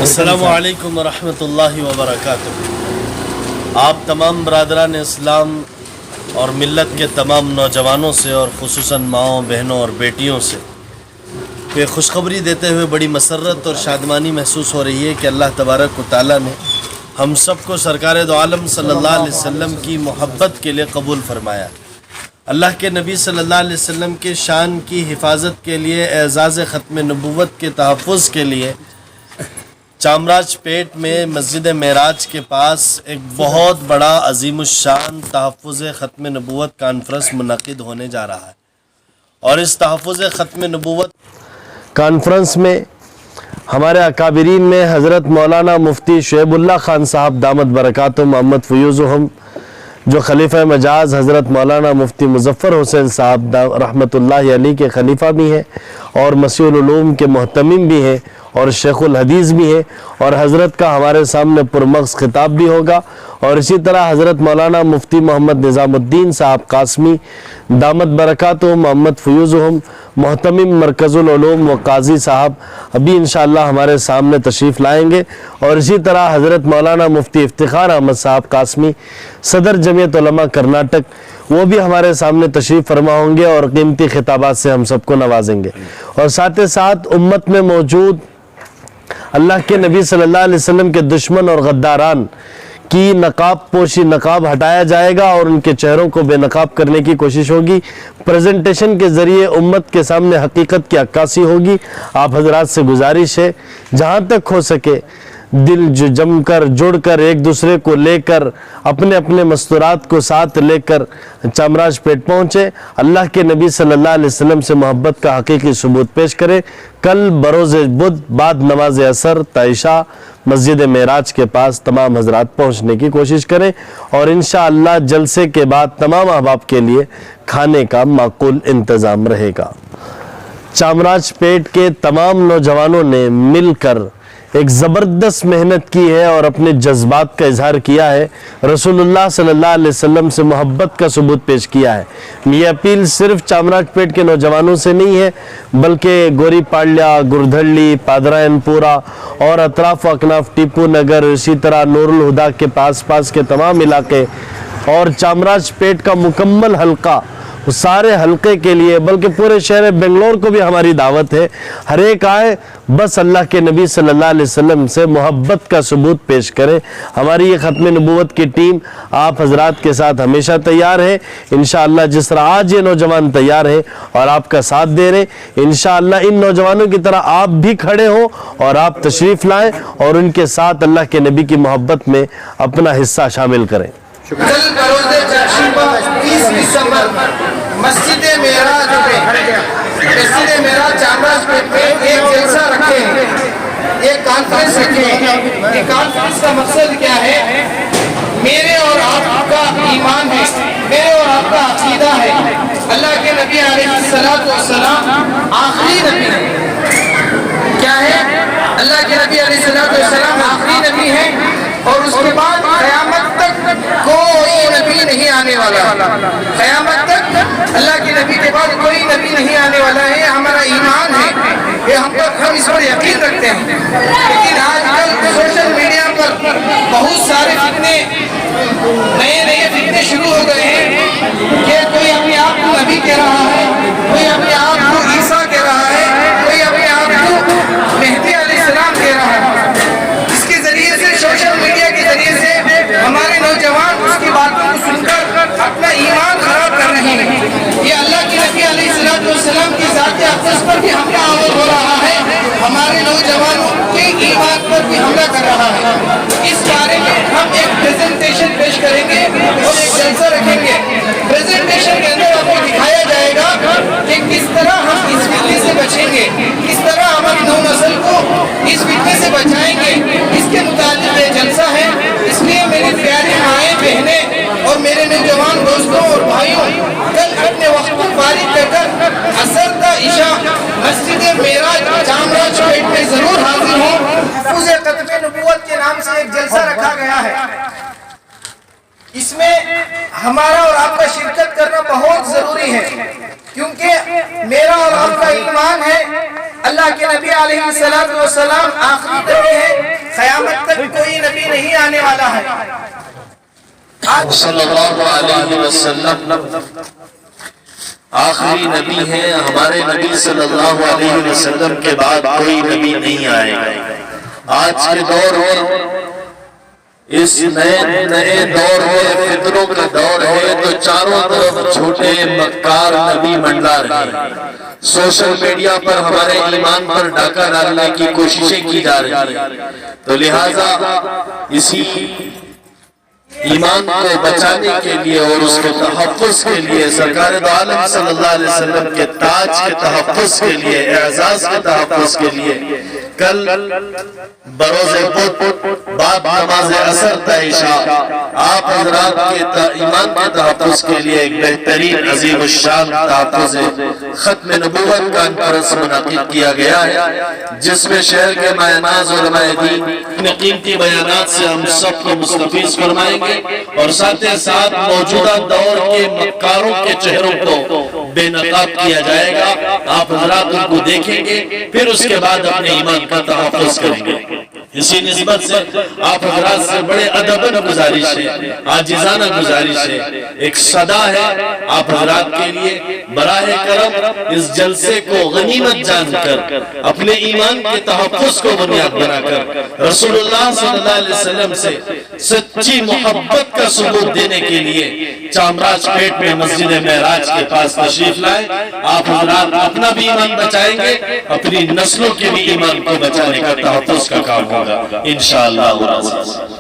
السلام علیکم ورحمۃ اللہ وبرکاتہ۔ آپ تمام برادران اسلام اور ملت کے تمام نوجوانوں سے اور خصوصاً ماؤں بہنوں اور بیٹیوں سے کہ خوشخبری دیتے ہوئے بڑی مسرت اور شادمانی محسوس ہو رہی ہے کہ اللہ تبارک و تعالیٰ نے ہم سب کو سرکار دو عالم صلی اللہ علیہ وسلم کی محبت کے لیے قبول فرمایا۔ اللہ کے نبی صلی اللہ علیہ وسلم کے شان کی حفاظت کے لیے، اعزاز ختم نبوت کے تحفظ کے لیے چامراج پیٹ میں مسجد معراج کے پاس ایک بہت بڑا عظیم الشان تحفظ ختم نبوت کانفرنس منعقد ہونے جا رہا ہے، اور اس تحفظ ختم نبوت کانفرنس میں ہمارے اکابرین میں حضرت مولانا مفتی شعیب اللہ خان صاحب دامت برکاتہم محمد فیوزہم، جو خلیفہ مجاز حضرت مولانا مفتی مظفر حسین صاحب رحمۃ اللہ علیہ کے خلیفہ بھی ہیں اور مسیح العلوم کے محتمم بھی ہیں اور شیخ الحدیث بھی ہیں، اور حضرت کا ہمارے سامنے پرمغز خطاب بھی ہوگا، اور اسی طرح حضرت مولانا مفتی محمد نظام الدین صاحب قاسمی دامت برکاتہم محمد فیوزہم محتمم مرکز العلوم و قاضی صاحب ابھی انشاءاللہ ہمارے سامنے تشریف لائیں گے، اور اسی طرح حضرت مولانا مفتی افتخار احمد صاحب قاسمی صدر جمعیت علماء کرناٹک وہ بھی ہمارے سامنے تشریف فرما ہوں گے اور قیمتی خطابات سے ہم سب کو نوازیں گے، اور ساتھ ساتھ امت میں موجود اللہ کے نبی صلی اللہ علیہ وسلم کے دشمن اور غداران کی نقاب پوشی، نقاب ہٹایا جائے گا اور ان کے چہروں کو بے نقاب کرنے کی کوشش ہوگی۔ پریزنٹیشن کے ذریعے امت کے سامنے حقیقت کی عکاسی ہوگی۔ آپ حضرات سے گزارش ہے جہاں تک ہو سکے دل جم کر جڑ کر ایک دوسرے کو لے کر اپنے اپنے مستورات کو ساتھ لے کر چامراج پیٹ پہنچے، اللہ کے نبی صلی اللہ علیہ وسلم سے محبت کا حقیقی ثبوت پیش کرے۔ کل بروز بدھ بعد نماز عصر تا عشاء مسجد معراج کے پاس تمام حضرات پہنچنے کی کوشش کریں، اور انشاءاللہ جلسے کے بعد تمام احباب کے لیے کھانے کا معقول انتظام رہے گا۔ چامراج پیٹ کے تمام نوجوانوں نے مل کر ایک زبردست محنت کی ہے اور اپنے جذبات کا اظہار کیا ہے، رسول اللہ صلی اللہ علیہ وسلم سے محبت کا ثبوت پیش کیا ہے۔ یہ اپیل صرف چامراج پیٹ کے نوجوانوں سے نہیں ہے بلکہ گوری پاڑیا، گردھڑی، پادرائن پورا اور اطراف و اکناف ٹیپو نگر، اسی طرح نور الہدا کے پاس کے تمام علاقے اور چامراج پیٹ کا مکمل حلقہ، سارے حلقے کے لیے بلکہ پورے شہر بنگلور کو بھی ہماری دعوت ہے۔ ہر ایک آئے، بس اللہ کے نبی صلی اللہ علیہ وسلم سے محبت کا ثبوت پیش کرے۔ ہماری یہ ختم نبوت کی ٹیم آپ حضرات کے ساتھ ہمیشہ تیار ہے انشاءاللہ، جس طرح آج یہ نوجوان تیار ہیں اور آپ کا ساتھ دے رہے، انشاءاللہ ان نوجوانوں کی طرح آپ بھی کھڑے ہوں اور آپ تشریف لائیں اور ان کے ساتھ اللہ کے نبی کی محبت میں اپنا حصہ شامل کریں۔ کل بروز چہارشنبہ 30 دسمبر مسجد معراج چامراج پیٹ میں ایک جلسہ رکھے ہیں، ایک کانفرنس رکھے ہیں۔ یہ کانفرنس کا مقصد کیا ہے؟ میرے اور آپ کا ایمان ہے، میرے اور آپ کا عقیدہ ہے، اللہ کے نبی علیہ السلام آخری نبی ہے۔ کیا ہے؟ اللہ کے نبی علیہ السلام آخری نبی ہے، اور اس کے بعد قیامت تک کوئی نبی نہیں آنے والا۔ قیامت تک اللہ کے نبی کے بعد کوئی نبی نہیں آنے والا ہے، ہمارا ایمان ہے، یہ ہم اس پر یقین رکھتے ہیں۔ لیکن آج کل سوشل میڈیا پر بہت سارے فتنے، نئے فتنے شروع ہو گئے ہیں کہ کوئی اپنے آپ کو نبی کہہ رہا ہے، کوئی اپنے آپ کو عیسیٰ کہہ رہا ہے، کوئی اپنے آپ کو مہدی علیہ السلام کہہ رہا ہے۔ اس کے ذریعے سے، سوشل میڈیا کے ذریعے سے ہمارے نوجوان اس کی باتوں کو سن کر اپنا ایمان خراب کر رہے ہیں۔ یہ اللہ کے نبی علیہ السلام کی ذات اقدس پر بھی حملہ آور ہو رہا ہے، ہمارے نوجوانوں کے ایمان پر بھی حملہ کر رہا ہے۔ اس بارے میں ہم ایک پریزنٹیشن پیش کریں گے اور ایک جلسہ رکھیں گے۔ پریزنٹیشن کے اندر آپ کو دکھایا جائے گا کہ کس طرح ہم اس فتنے سے بچیں گے، کس طرح ہماری نو نسل کو اس فتنے سے بچائیں گے، اس کے متعلق یہ جلسہ ہے۔ اس لیے میری پیاری مائیں بہنیں اور میرے نوجوان دوستوں اور بھائیوں، کل اپنے وقت کو فارغ کر کر عصر تا عشاء مسجد معراج چامراج پیٹ میں ضرور حاضر ہوں۔ تحفظ ختم نبوت کے نام سے ایک جلسہ رکھا گیا ہے، اس میں ہمارا اور آپ کا شرکت کرنا بہت ضروری ہے، کیونکہ میرا اور آپ کا ایمان ہے اللہ کے نبی علیہ السلام آخری نبی ہے، نبی نہیں آنے والا ہے. صلی اللہ علیہ وسلم آخری نبی ہیں. ہمارے نبی صلی اللہ علیہ وسلم کے بعد کوئی نبی نہیں آئے گا. آج کے دور میں اس نئے دور میں فتنوں کا دور ہے تو چاروں طرف جھوٹے مکار نبی منڈلا رہے ہیں. سوشل میڈیا پر ہمارے ایمان پر ڈاکہ ڈالنے کی کوششیں کی جا رہی ہیں. تو لہٰذا اسی ایمان کو بچانے کے لیے اور اس کے تحفظ کے لیے سرکار دو عالم صلی اللہ علیہ وسلم کے تاج کے تحفظ کے لیے اعزاز کے تحفظ کے لیے کل بروز بدھ بعد نماز عصر تا عشاء آپ حضرات کے ایمان کے تحفظ کے لیے ایک بہترین عظیم الشان تحفظ ختم نبوت کانفرنس منعقد کیا گیا ہے جس میں شہر کے مایناز علماء دین اپنے قیمتی بیانات سے ہم سب کو مستفیض فرمائیں گے اور ساتھ ساتھ موجودہ دور کے مکاروں کے چہروں کو بے نقاب کیا جائے گا. آپ حضرات ان کو دیکھیں گے پھر اس کے بعد اپنے ایمان کا تحفظ کریں گے. اسی نسبت سے آپ حضرات سے بڑے ادباً گزارش ہے, عاجزانہ گزارش ہے, ایک صدا ہے آپ حضرات کے لیے براہ کرم اس جلسے کو غنیمت جان کر اپنے ایمان کے تحفظ کو بنیاد بنا کر رسول اللہ صلی اللہ علیہ وسلم سے سچی محبت کا ثبوت دینے کے لیے چامراج پیٹ میں مسجد معراج کے پاس تشریف لائے. آپ حضرات اپنا بھی ایمان بچائیں گے, اپنی نسلوں کے بھی ایمان کو بچانے کا تحفظ کا کام ہوگا انشاءاللہ.